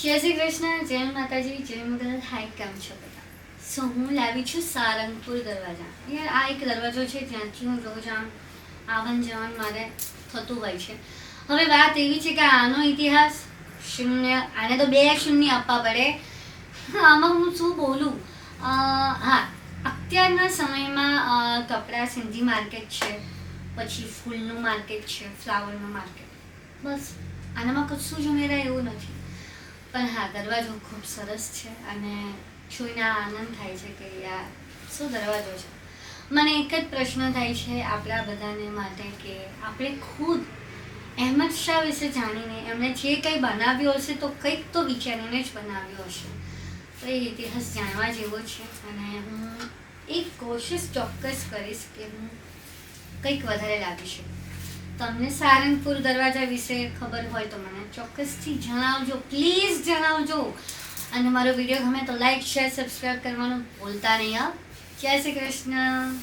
જય શ્રી કૃષ્ણ, જય માતાજી, જય મુગલ. હાય, કેમ છો બધા? સો હું લાવી છું સારંગપુર દરવાજા. યાર આ એક દરવાજો છે જ્યાંથી હું રોજ આવન જવન મારે થતું હોય છે. હવે વાત એવી છે કે આનો ઇતિહાસ શૂન્ય, આને તો 2 શૂન્ય આપવા પડે. આમાં હું શું બોલું? હા, અત્યારના સમયમાં કપડા સિંધી માર્કેટ છે, પછી ફૂલનું માર્કેટ છે, ફ્લાવરનું માર્કેટ, બસ આનામાં કશું જ ઉમેરાય એવું નથી. પણ હા, દરવાજો ખૂબ સરસ છે અને જોઈને આનંદ થાય છે કે યાર શું દરવાજો છે. મને એક જ પ્રશ્ન થાય છે આપણા બધાને માટે કે આપણે ખુદ અહેમદ શાહ વિશે જાણીને એમણે જે કંઈ બનાવ્યું હશે તો કંઈક તો વિચારીને જ બનાવ્યું હશે. તો એ ઇતિહાસ જાણવા જેવો છે અને હું એક કોશિશ ચોક્કસ કરીશ કે હું કંઈક વધારે લાવી શકું. તમને સારંગપુર દરવાજા વિશે ખબર હોય તો મને ચોક્કસથી જણાવજો, પ્લીઝ જણાવજો. અને મારો વિડીયો ગમે તો લાઈક, શેર, સબસ્ક્રાઈબ કરવાનું ભૂલતા નહીં. જય શ્રી કૃષ્ણ.